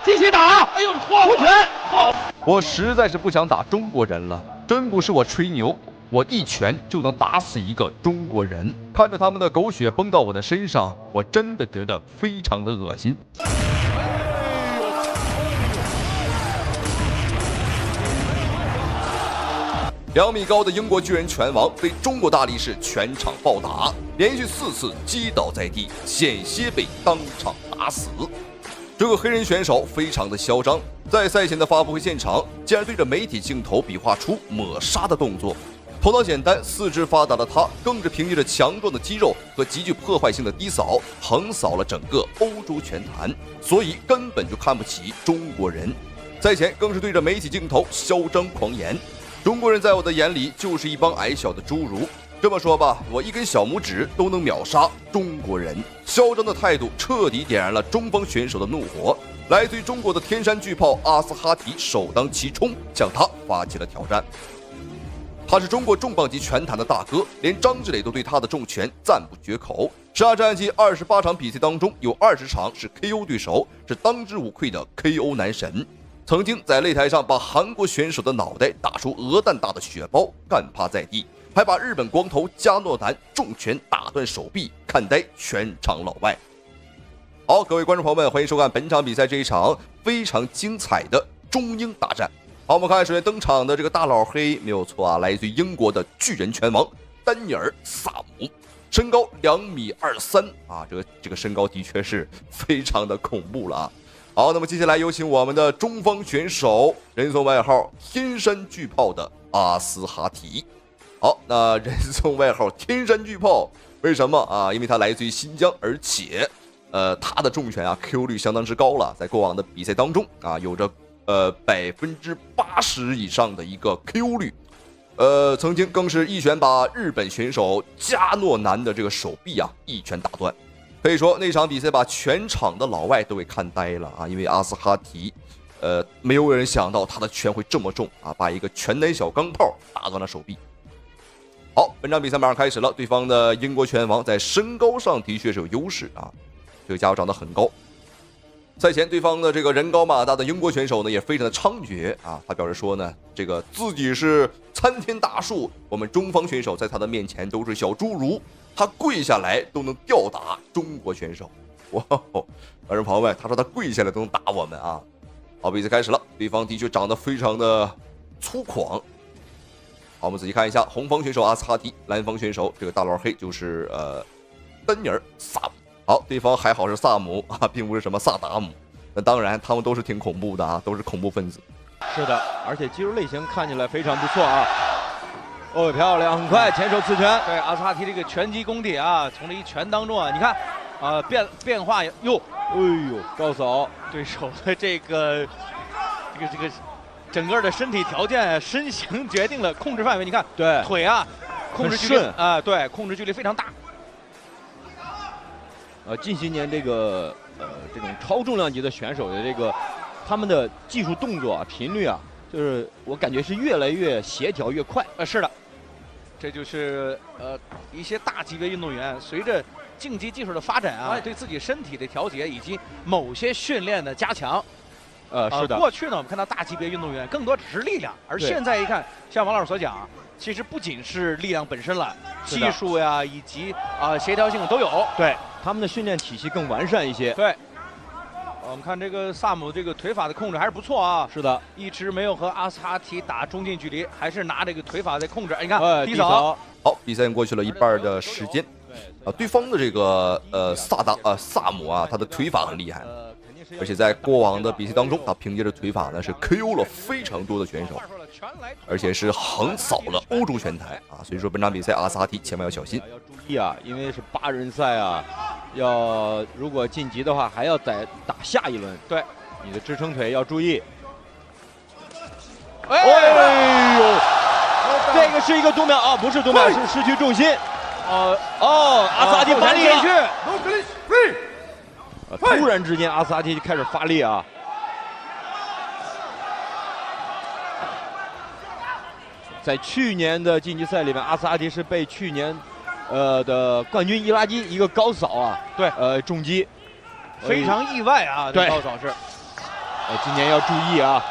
继续打！哎呦，出拳！好，我实在是不想打中国人了，真不是我吹牛，我一拳就能打死一个中国人。看着他们的狗血崩到我的身上，我真的觉得非常的恶心。2米高的英国巨人拳王被中国大力士全场暴打，连续4次击倒在地，险些被当场打死。这个黑人选手非常的嚣张，在赛前的发布会现场，竟然对着媒体镜头比划出抹杀的动作。头脑简单、四肢发达的他，更是凭借着强壮的肌肉和极具破坏性的低扫，横扫了整个欧洲拳坛，所以根本就看不起中国人。赛前更是对着媒体镜头嚣张狂言。中国人在我的眼里就是一帮矮小的侏儒。这么说吧，我一根小拇指都能秒杀中国人。嚣张的态度彻底点燃了中方选手的怒火。来自于中国的天山巨炮阿斯哈提首当其冲，向他发起了挑战。他是中国重磅级拳坛的大哥，连张志磊都对他的重拳赞不绝口。10战绩28场比赛当中，有20场是 KO 对手，是当之无愧的 KO 男神。曾经在擂台上把韩国选手的脑袋打出鹅蛋大的血包，干趴在地，还把日本光头加诺南重拳打断手臂，看呆全场老外。好，各位观众朋友们，欢迎收看本场比赛这一场非常精彩的中英大战。好，我们看首先登场的这个大老黑没有错啊，来自于英国的巨人拳王丹尼尔·萨姆，身高2.23米啊，这个身高的确是非常的恐怖了啊。好，那么接下来有请我们的中方选手，人送外号天山巨炮的阿斯哈提。好，那人送外号天山巨炮，为什么啊？因为他来自于新疆，而且他的重拳啊 KO 率相当之高了，在过往的比赛当中啊，有着80%以上的一个 KO 率。曾经更是一拳把日本选手加诺南的这个手臂啊一拳打断。可以说那场比赛把全场的老外都给看呆了啊！因为阿斯哈提，没有人想到他的拳会这么重啊，把一个拳男小钢炮打断了手臂。好，本场比赛马上开始了，对方的英国拳王在身高上的确是有优势啊，这个家伙长得很高。赛前对方的这个人高马大的英国选手呢也非常的猖獗啊，他表示说呢，这个自己是参天大树，我们中方选手在他的面前都是小侏儒。他跪下来都能吊打中国选手，哇！观众朋友们，他说他跪下来都能打我们啊！好，比赛开始了，对方的确长得非常的粗犷。好，我们仔细看一下，红方选手阿斯哈提，蓝方选手这个大老黑就是丹尼尔·萨姆。好，对方还好是萨姆啊，并不是什么萨达姆。那当然，他们都是挺恐怖的啊，都是恐怖分子。是的，而且肌肉类型看起来非常不错啊。哦，漂亮，很快前手刺拳。对，阿斯哈提这个拳击功底啊，从这一拳当中啊，你看，变化哟，哎呦，高扫对手的这个整个的身体条件、身形决定了控制范围。你看，对腿啊，控制距离啊，对，控制距离非常大。近些年这个这种超重量级的选手的这个他们的技术动作啊频率啊，就是我感觉是越来越协调越快。是的。这就是一些大级别运动员随着竞技技术的发展啊，对自己身体的调节以及某些训练的加强。是的。过去呢，我们看到大级别运动员更多只是力量，而现在一看，像王老师所讲，其实不仅是力量本身了，技术呀以及协调性都有。对，他们的训练体系更完善一些。对。我们看这个萨姆这个腿法的控制还是不错啊。是的，一直没有和阿斯哈提打中近距离，还是拿这个腿法在控制。你看，低扫。好，比赛过去了一半的时间。对方的这个萨姆啊，他的腿法很厉害，而且在过往的比赛当中，他凭借着腿法呢是 KO 了非常多的选手，而且是横扫了欧洲拳坛啊。所以说本场比赛阿斯哈提千万要小心，要注意啊，因为是8人赛啊。如果晋级的话，还要再打下一轮。对，你的支撑腿要注意。哎呦，这个是一个读秒啊，不是读秒，是失去重心。阿斯哈提发力了。突然之间，阿斯哈提就开始发力啊。在去年的晋级赛里面，阿斯哈提是被去年的冠军伊拉基一个高扫啊，对，重击，非常意外啊，这高扫是。今年要注意啊。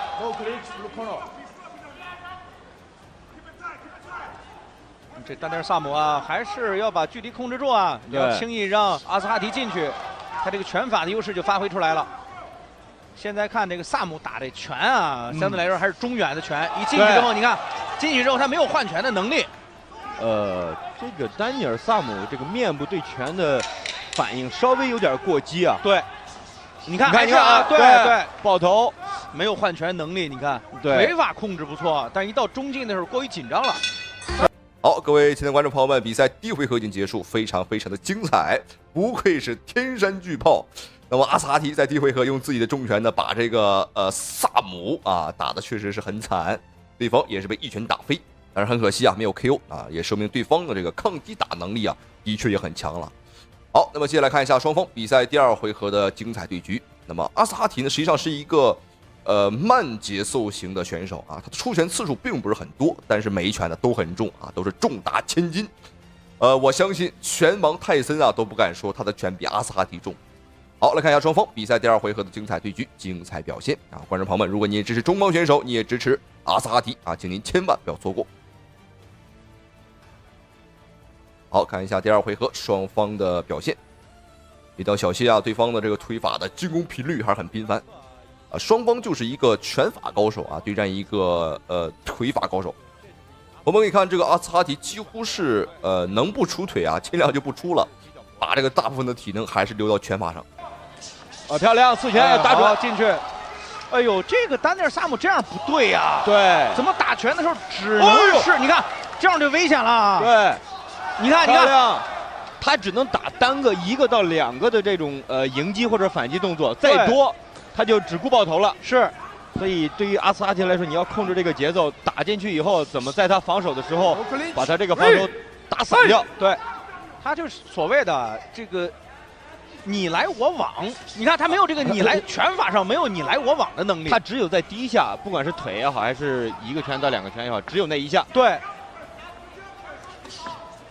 这丹尼尔·萨姆啊，还是要把距离控制住啊，不要轻易让阿斯哈提进去，他这个拳法的优势就发挥出来了。现在看这个萨姆打这拳啊，相对来说还是中远的拳，一进去之后，你看进去之后他没有换拳的能力。这个丹尼尔·萨姆这个面部对拳的反应稍微有点过激啊。对，你看还是啊，对，爆头，没有换拳能力，你看，对，腿法控制不错，但一到中近的时候过于紧张了。好，各位亲爱的观众朋友们，比赛第一回合已经结束，非常的精彩，不愧是天山巨炮。那么阿斯哈提在第一回合用自己的重拳呢，把这个萨姆啊打的确实是很惨，对方也是被一拳打飞，但是很可惜啊，没有 KO 啊，也说明对方的这个抗击打能力啊，的确也很强了。好，那么接下来看一下双方比赛第二回合的精彩对局。那么阿斯哈提呢，实际上是一个慢节奏型的选手啊，他的出拳次数并不是很多，但是每一拳呢都很重啊，都是重达千斤。我相信拳王泰森啊都不敢说他的拳比阿斯哈提重。好，来看一下双方比赛第二回合的精彩对局、精彩表现啊！观众朋友们，如果你也支持中方选手，你也支持阿斯哈提啊，请您千万不要错过。好，看一下第二回合双方的表现。比较小心啊，对方的这个腿法的进攻频率还是很频繁。双方就是一个拳法高手啊，对战一个腿法高手。我们可以看这个阿斯哈提几乎是能不出腿啊，尽量就不出了，把这个大部分的体能还是留到拳法上。漂亮，刺拳打准进去。哎呦，这个丹尼尔·萨姆这样不对呀、对，怎么打拳的时候只能是、你看这样就危险了。对，你看，他只能打单个1个到2个的这种迎击或者反击动作，再多他就只顾爆头了。是，所以对于阿斯哈提来说，你要控制这个节奏，打进去以后怎么在他防守的时候把他这个防守打散掉。对，他就是所谓的这个你来我往。你看他没有这个你来拳法上没有你来我往的能力，他只有在第一下，不管是腿也好，还是1个拳到2个拳也好，只有那一下。对，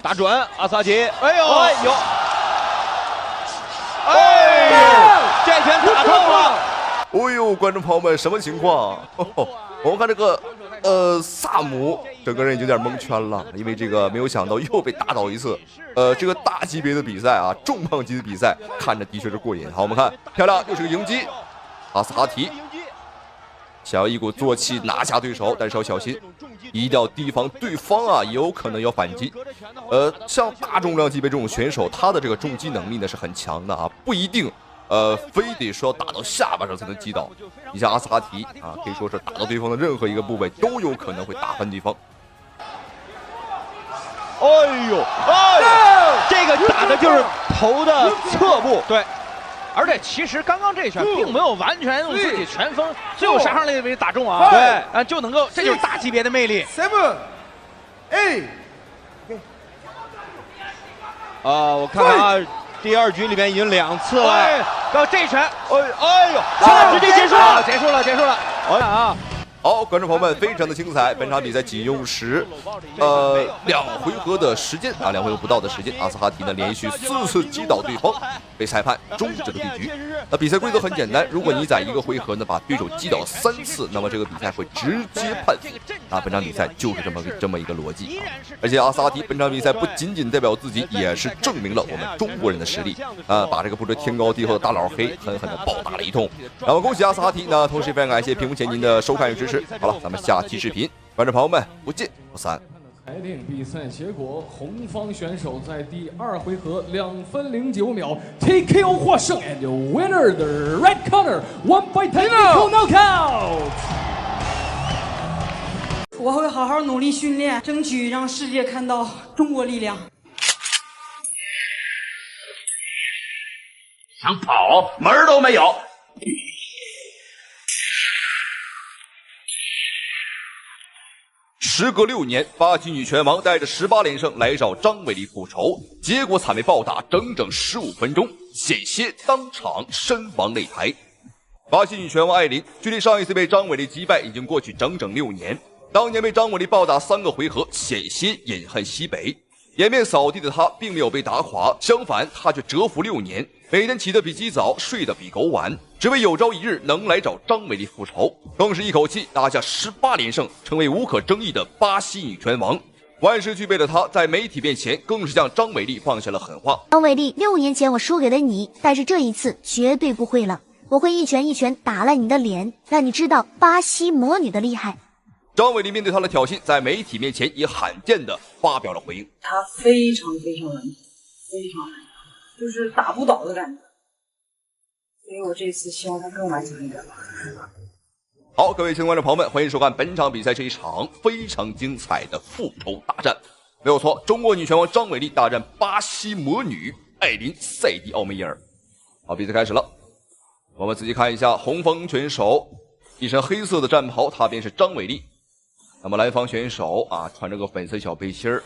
打准阿斯哈提。哎呦，这拳打透了。哦呦，观众朋友们，什么情况？我们看这个萨姆整个人已经有点蒙圈了，因为这个没有想到又被打倒一次。这个大级别的比赛啊，重磅级的比赛，看着的确是过瘾。好，我们看漂亮，又是个迎击，阿斯哈提想要一鼓作气拿下对手，但是要小心，一定要提防对方啊，也有可能要反击。像大重量级别这种选手，他的这个重击能力呢是很强的啊，不一定非得说要打到下巴上才能击倒。你像阿斯哈提啊，可以说是打到对方的任何一个部位都有可能会打翻对方。哎呦，这个打的就是头的侧部。对。而且其实刚刚这一拳并没有完全用自己拳锋最有杀伤力的位置打中啊，对，就能够，这就是大级别的魅力。7、8。我看看啊，第2局里面已经2次了。到这一拳，哎呦，现在直接结束了，结束了。啊。好，观众朋友们，非常的精彩。本场比赛仅用时2回合的时间啊，2回合不到的时间，阿斯哈提呢连续4次击倒对方，被裁判终止了对局。那比赛规则很简单，如果你在一个回合呢把对手击倒3次，那么这个比赛会直接判负。啊，本场比赛就是这么一个逻辑啊。而且阿斯哈提本场比赛不仅仅代表自己，也是证明了我们中国人的实力啊，把这个不知天高地厚的大老黑狠狠的暴打了一通。那么恭喜阿斯哈提呢，同时非常感谢屏幕前您的收看与支持。好了，咱们下期视频，观众朋友们不见不散。裁定比赛结果，红方选手在第2回合2分09秒 TKO 获胜 ，and winner the red corner 1 by technical knockout。我会好好努力训练，争取让世界看到中国力量。想跑门儿都没有。时隔6年，巴西女拳王带着18连胜来找张伟丽复仇，结果惨被暴打整整15分钟，险些当场身亡擂台。巴西女拳王艾琳距离上一次被张伟丽击败已经过去整整6年，当年被张伟丽暴打3个回合，险些饮恨西北。颜面扫地的她并没有被打垮，相反，她却蛰伏6年，每天起得比鸡早，睡得比狗晚。只为有朝一日能来找张伟丽复仇，更是一口气拿下18连胜，成为无可争议的巴西女拳王。万事俱备的她，在媒体面前更是向张伟丽放下了狠话：张伟丽，6年前我输给了你，但是这一次绝对不会了，我会一拳一拳打烂你的脸，让你知道巴西魔女的厉害。张伟丽面对她的挑衅，在媒体面前也罕见的发表了回应：他非常非常稳，非常稳，就是打不倒的感觉。所以我这次希望他更顽强一点吧。好，各位亲爱的观众朋友们，欢迎收看本场比赛，这一场非常精彩的复仇大战。没有错，中国女拳王张伟丽大战巴西魔女艾琳·塞蒂奥梅耶尔。好，比赛开始了。我们仔细看一下，红方选手一身黑色的战袍，她便是张伟丽。那么蓝方选手啊，穿着个粉色小背心儿，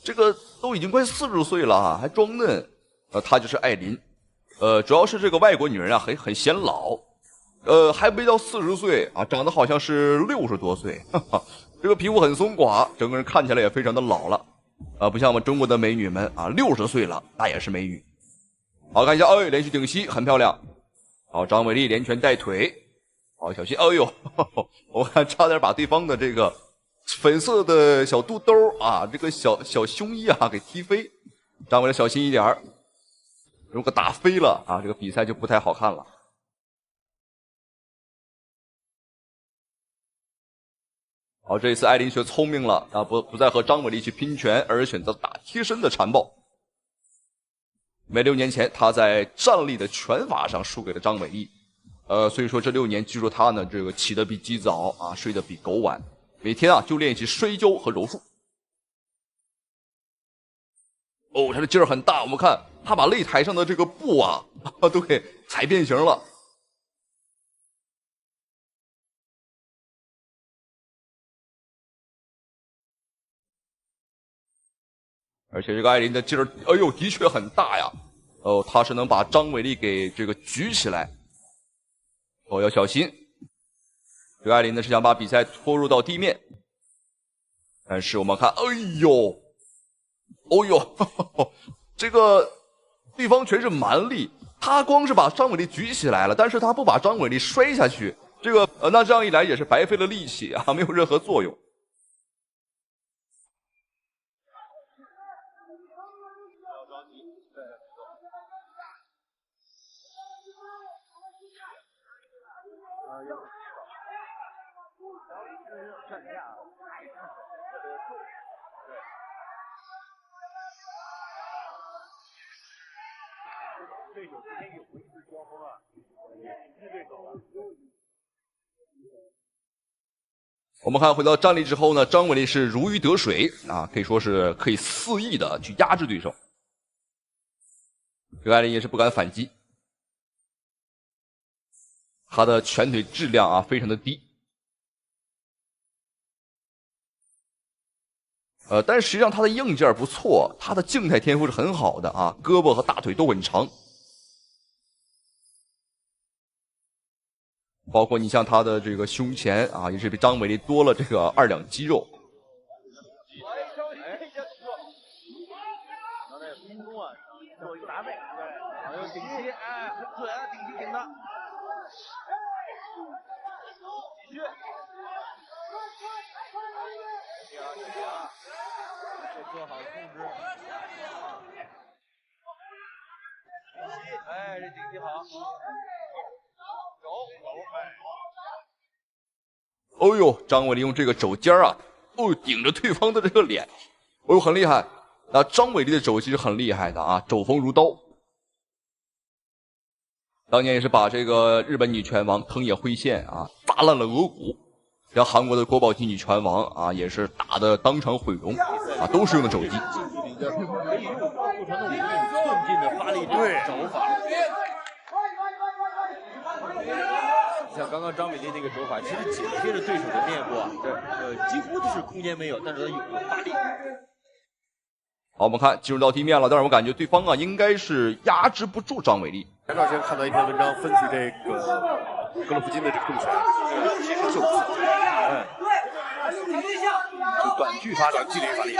这个都已经快40岁了啊，还装嫩。她就是艾琳。主要是这个外国女人啊，很显老。还没到40岁啊，长得好像是60多岁，这个皮肤很松垮，整个人看起来也非常的老了，不像我们中国的美女们啊，60岁了那也是美女。好，看一下，哎，连续顶膝很漂亮。好，张伟丽连拳带腿，好，小心，哎呦，我看差点把对方的这个粉色的小肚兜啊，这个小胸衣啊给踢飞。张伟丽小心一点，如果打飞了啊，这个比赛就不太好看了。好，这一次艾琳学聪明了啊，不再和张伟丽去拼拳，而选择打贴身的缠抱。6年前，她在站立的拳法上输给了张伟丽，所以说这6年，据说她呢这个起得比鸡早啊，睡得比狗晚，每天啊就练习摔跤和柔术。哦，她的劲儿很大，我们看她把擂台上的这个布啊都给踩变形了。而且这个艾琳的劲儿，哎呦，的确很大呀！哦，她是能把张伟丽给这个举起来。哦，要小心。这个艾琳呢是想把比赛拖入到地面，但是我们看，哎呦，哦呦，呵呵，这个对方全是蛮力，他光是把张伟丽举起来了，但是他不把张伟丽摔下去，这个那这样一来也是白费了力气啊，没有任何作用。对手之间有过一次交锋啊，也是对手了。我们看回到站立之后呢，张伟丽是如鱼得水啊，可以说是可以肆意的去压制对手。这个艾琳也是不敢反击，他的拳腿质量啊非常的低。但实际上他的硬件不错，他的静态天赋是很好的啊，胳膊和大腿都很长。包括你像他的这个胸前啊，也是比张伟丽多了这个2两肌肉。做一个搭配，对，还有顶膝，哎，很准，顶膝顶的，继续，做好控制，顶膝，哎，这顶膝好，肘，哎，哦呦，张伟丽用这个肘尖啊，哦，顶着对方的这个脸，哦呦，很厉害。那张伟丽的肘其实很厉害的啊，肘锋如刀。当年也是把这个日本女拳王藤野惠宪啊砸烂了额骨，让韩国的国宝级女拳王啊也是打得当场毁容啊，都是用的肘击。可以用不传统武术寸劲的发力手法。像刚刚张伟丽那个手法，其实紧贴着对手的面部啊，几乎就是空间没有，但是他有发力。好，我们看进入到地面了，但是我感觉对方啊应该是压制不住张伟丽。前段时间看到一篇文章分析这个格鲁夫金的这个重拳，其实就是就短距离发力。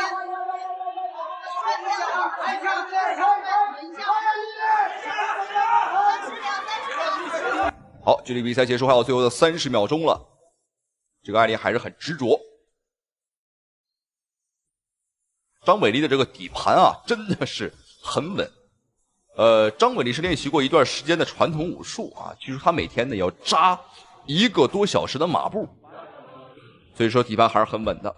距离比赛结束还有最后的30秒钟了，这个艾琳还是很执着。张伟丽的这个底盘啊，真的是很稳。张伟丽是练习过一段时间的传统武术啊，据说他每天呢要扎1个多小时的马步，所以说底盘还是很稳的。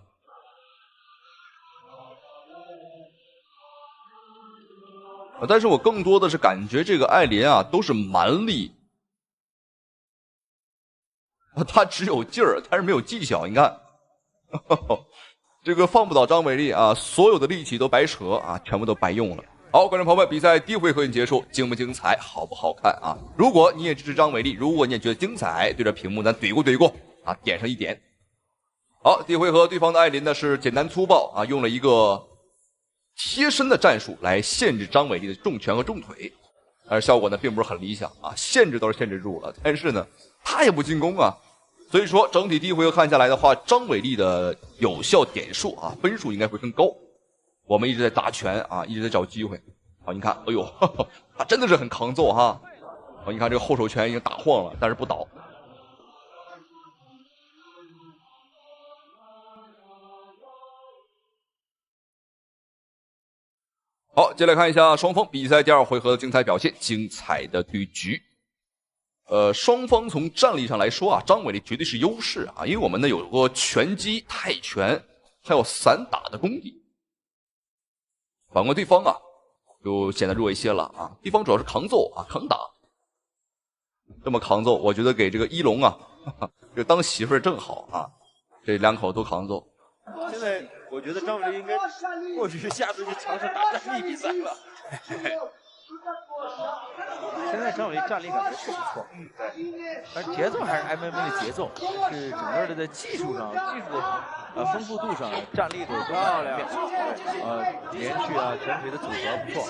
但是我更多的是感觉这个艾琳啊都是蛮力，他只有劲儿，但是没有技巧。你看，这个放不倒张伟丽啊，所有的力气都白扯啊，全部都白用了。好，观众朋友们，比赛第一回合已经结束，精不精彩，好不好看啊？如果你也支持张伟丽，如果你也觉得精彩，对着屏幕咱怼过啊，点上1点。好，第一回合对方的艾琳呢是简单粗暴啊，用了一个贴身的战术来限制张伟丽的重拳和重腿，但是效果呢并不是很理想啊，限制倒是限制住了，但是呢他也不进攻啊，所以说整体第一回合看下来的话，张伟丽的有效点数啊分数应该会更高。我们一直在打拳啊，一直在找机会。好，你看，哎呦，他真的是很抗揍哈。好，你看这个后手拳已经打晃了，但是不倒。好，接下来看一下双方比赛第2回合的精彩表现，精彩的对局。双方从战力上来说啊，张伟丽绝对是优势啊，因为我们呢有过拳击、泰拳，还有散打的功底。反观对方啊，就显得弱一些了啊。对方主要是抗揍啊，抗打。这么抗揍，我觉得给这个一龙啊，这当媳妇儿正好啊。这2口都抗揍。现在我觉得张伟丽应该或许是下次去尝试打站立比赛了。现在张伟丽站立感觉是不错，对，但节奏还是 MMA 的节奏，是整个的在技术上、技术的丰富度上，站立的漂亮，连续啊，拳腿的组合不错。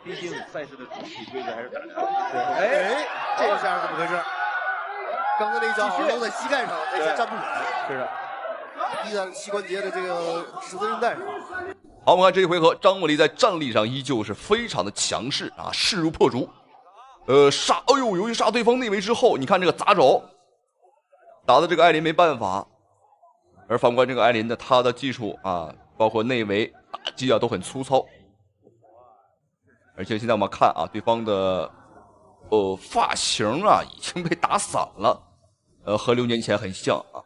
毕竟赛事的主体规则还是打拳。哎，这一下怎么回事？刚才那一脚好像搂在膝盖上，这下站不稳。是的，踢在膝关节的这个十字韧带上。好，我们看这一回合，张伟丽在站立上依旧是非常的强势啊，势如破竹。杀，哎呦，由于杀对方内围之后，你看这个杂肘，打的这个艾琳没办法。而反观这个艾琳的，她的技术啊，包括内围打击啊，都很粗糙。而且现在我们看啊，对方的发型啊已经被打散了，和6年前很像啊。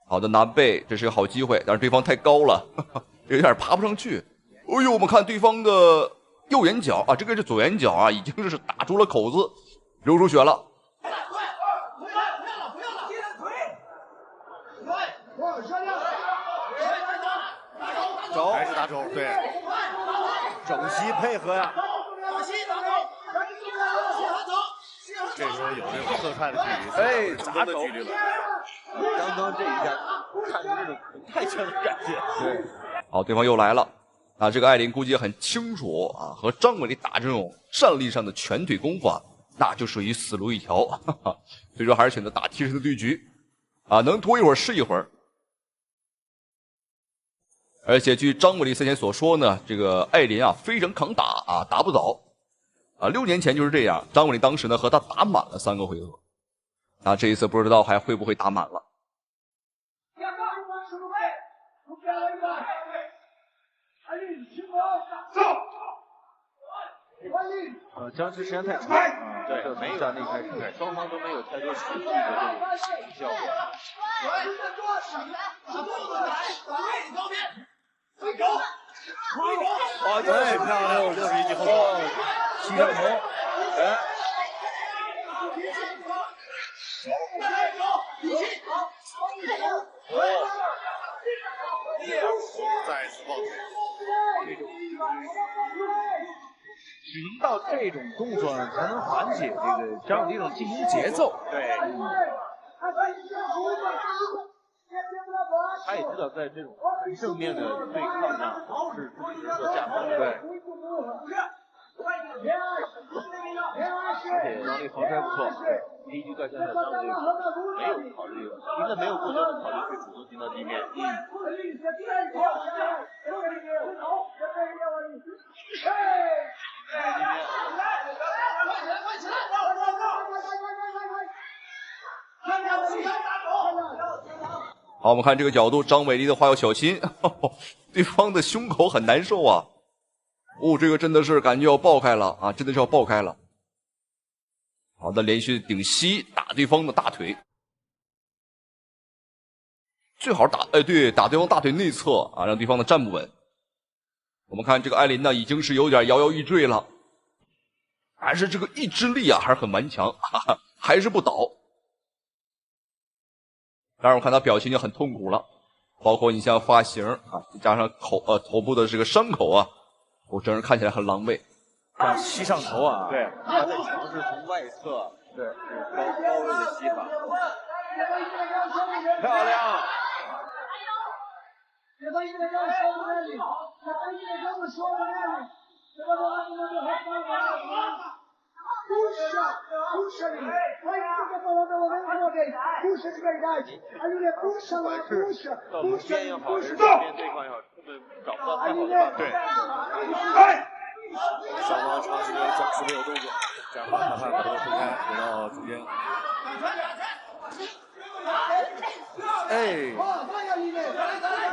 好的，拿背，这是个好机会，但是对方太高了，有点爬不上去。哎呦，我们看对方的右眼角啊，这个是左眼角啊，已经是打出了口子，流出血了。肘还是打肘，对，整齐配合呀。这时候有这种侧踹的距离，哎，砸的距离了。刚这一下，看着这种太强的感觉。对，好，对方又来了。啊，这个艾琳估计也很清楚啊，和张伟丽打这种站立上的拳腿功法，那就属于死路一条。哈哈，所以说还是选择打贴身的对局，啊，能拖一会儿是一会儿。而且据张伟丽赛前所说呢，这个艾琳啊非常抗打啊，打不倒。啊，6年前就是这样，张伟丽当时呢和他打满了3个回合。啊，这一次不知道还会不会打满了。僵持时间太长啊，对，没有站立开始，双方都没有太多实际的这种效果。哇，太漂亮了，这是一记后手，膝上头，哎。再次抱腿，只能到这种动作呢，才能缓解这个张伟丽这种进攻节奏。对，他也知道在这种正面的对抗上是自己是做加分的。对。而且张力防摔不错，第一局到现在张伟丽没有考虑，应该没有过多的考虑去主动进到地面。好，我们看这个角度，张伟丽的话要小心，对方的胸口很难受啊。哦，这个真的是感觉要爆开了啊，真的是要爆开了。好的，连续顶膝打对方的大腿。最好打，对，打对方大腿内侧啊，让对方的站不稳。我们看这个艾琳呢，已经是有点摇摇欲坠了，但是这个意志力啊还是很顽强，哈哈，还是不倒。当然，我看他表情就很痛苦了，包括你像发型啊，加上头部的这个伤口啊，我整个人看起来很狼狈。像吸上头啊，对，他在尝试从外侧，对，高位的吸法，漂亮。到中间也好，还是正面对抗也好，根本找不到太好的办法。对。双方长时间僵持没有动作，这样把裁判把他们分开，回到中间。哎，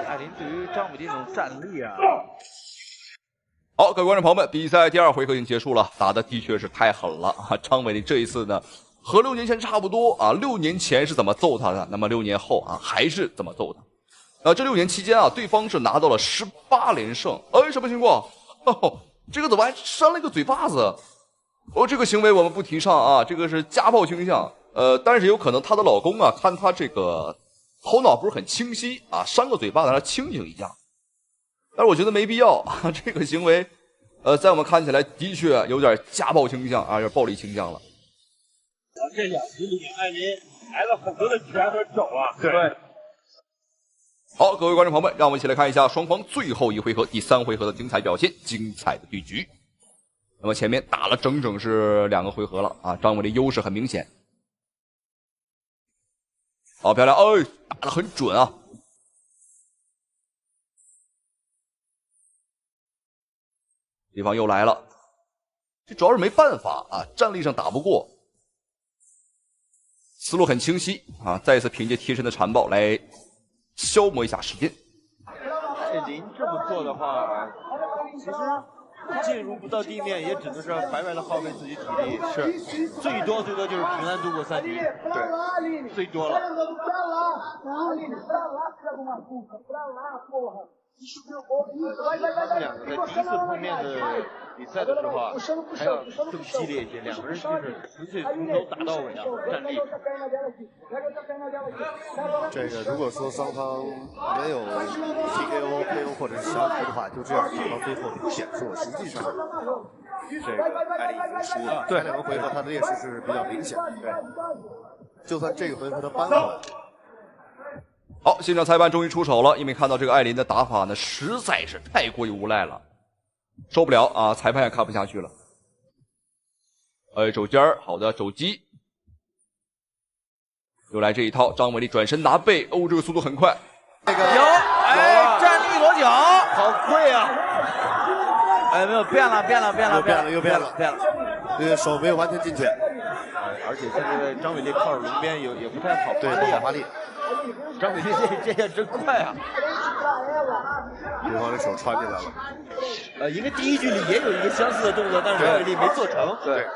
艾琳对于张伟丽这种战力啊。好，各位观众朋友们，比赛第2回合已经结束了，打的的确是太狠了啊！张伟丽这一次呢，和6年前差不多啊。6年前是怎么揍他的，那么6年后啊还是怎么揍他。这6年期间啊，对方是拿到了18连胜。哎，什么情况？这个怎么还扇了一个嘴巴子？这个行为我们不提倡啊，这个是家暴倾向。但是有可能她的老公啊，看她这个头脑不是很清晰啊，扇个嘴巴子让她清醒一下。但是我觉得没必要啊，这个行为，在我们看起来的确有点家暴倾向啊，有点暴力倾向了。这2局里，艾琳来了很多的拳和肘啊。对。好，各位观众朋友们，让我们一起来看一下双方最后一回合第3回合的精彩表现，精彩的对局。那么前面打了整整是2个回合了啊，张伟丽优势很明显。好漂亮，哎，打得很准啊。对方又来了，这主要是没办法啊，战力上打不过，思路很清晰啊，再一次凭借贴身的缠抱来消磨一下时间。这林这么做的话，其实进入不到地面，也只能是白白的耗费自己体力，是最多就是平安度过3局，对，最多了。他们2个在第一次碰面的比赛的时候啊，还要更激烈一些，2个人就是纯粹从头打到尾啊，战力。这个如果说双方没有 TKO、KO 或者是降服的话，就这样对方最后有显著。实际上，这个艾琳已经输了。对，2个回合他的劣势是比较明显的。对，就算这个回合他扳回来。好，现场裁判终于出手了，因为看到这个艾琳的打法呢，实在是太过于无赖了，受不了啊！裁判也看不下去了。肘尖儿，好的，肘击，又来这一套，张伟丽转身拿背，这个速度很快。这个有，站立裸脚，好贵啊！没有变了，这个手没有完全进去，而且现在张伟丽靠着龙边也不太好，对，不好发力。张伟丽这也真快啊！对方的手穿进来了。因为第1局里也有一个相似的动作，但是张伟丽没做成。对。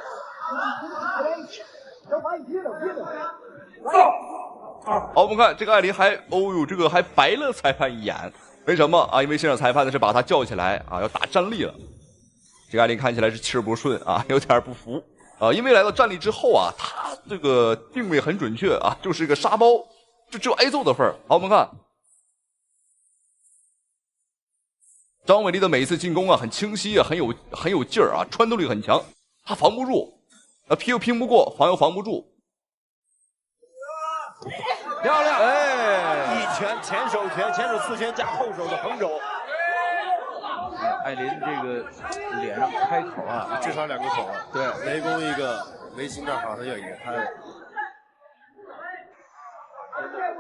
好，我们看这个艾琳还，这个还白了裁判一眼，为什么啊？因为现场裁判呢是把他叫起来啊，要打站立了。这个艾琳看起来是气儿不顺啊，有点不服啊，因为来到站立之后啊，他这个定位很准确啊，就是一个沙包。就只有挨揍的份儿。好，我们看张伟丽的每一次进攻啊，很清晰啊，很有劲儿啊，穿透力很强。他防不住，拼又拼不过，防又防不住。漂亮！一拳前手拳、前手刺拳加后手的横肘。艾琳这个脸上开口啊，至少2个口。对，围攻一个围擒正好他愿意，他。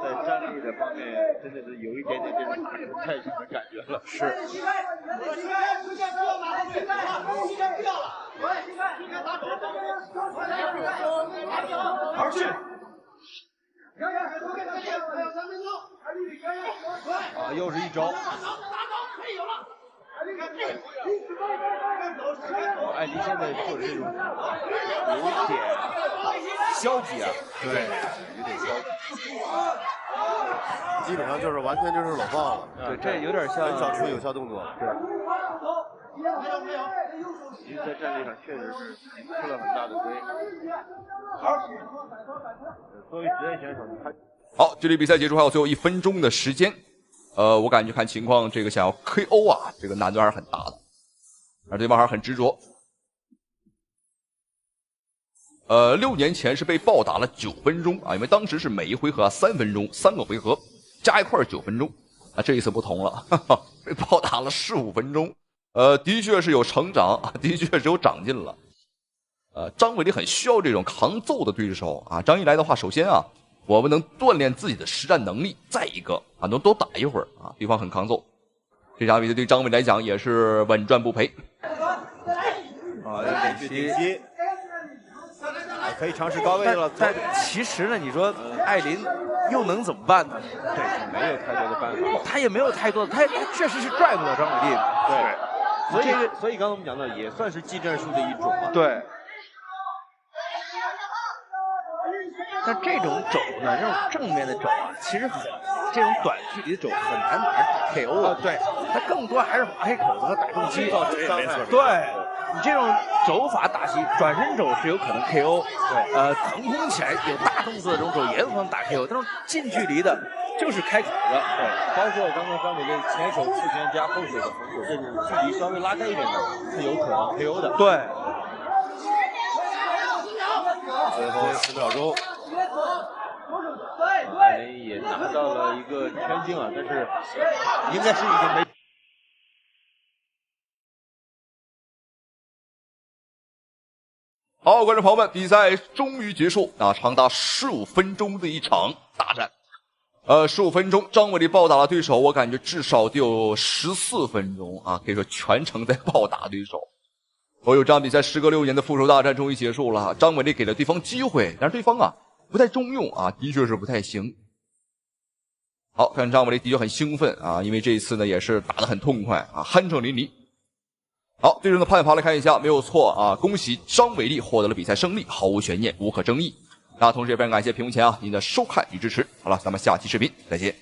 在战力的方面，真的是有一点点这种打成太强的感觉了。是。啊，又是一招。艾迪现在做的这种有点消极啊，对，有点消极。基本上就是完全就是裸放了。对，这有点像很少出有效动作。对。其实，在战略上确实是吃了很大的亏。作为职业选手，他好，距离比赛结束还有最后1分钟的时间。我感觉看情况，这个想要 KO 啊，这个难度还是很大的，而对方还是很执着。6年前是被暴打了9分钟啊，因为当时是每一回合3分钟，3个回合加一块9分钟。啊，这一次不同了，哈哈，被暴打了15分钟。的确是有成长，的确是有长进了。张伟丽很需要这种抗揍的对手啊。张一来的话，首先啊，我们能锻炼自己的实战能力，再一个啊，能多打一会儿啊。对方很抗揍，这场比赛对张伟来讲也是稳赚不赔。啊，连续顶击，可以尝试高位了。但其实呢，你说艾琳又能怎么办呢？对，没有太多的办法。他也没有太多的，他确实是拽不了张伟丽。对。所以刚才我们讲到，也算是技战术的一种嘛。对。但这种肘呢，这种正面的肘啊，其实这种短距离的肘很难打 KO 的。对，它更多还是划黑口子和打重击造成伤害。对，你这种肘法打击，转身肘是有可能 KO。对，腾空起来有大动作的这种肘也有可能打 KO，但是近距离的。就是开口的，对，包括刚刚张伟丽前手刺拳加后手的横手，这种距离稍微拉开一点的，是有可能 KO 的。对。最后10秒钟，艾琳也拿到了一个圈精啊，但是应该是已经没。好，观众朋友们，比赛终于结束啊，长达15分钟的一场大战。15分钟，张伟丽暴打了对手，我感觉至少得有14分钟啊，可以说全程在暴打对手。所以这场比赛时隔6年的复仇大战终于结束了，张伟丽给了对方机会，但是对方啊不太中用啊，的确是不太行。好，看张伟丽的确很兴奋啊，因为这一次呢也是打得很痛快啊，酣畅淋漓。好，最终的判罚来看一下，没有错啊，恭喜张伟丽获得了比赛胜利，毫无悬念，无可争议。那同时也非常感谢屏幕前啊您的收看与支持。好了，咱们下期视频再见。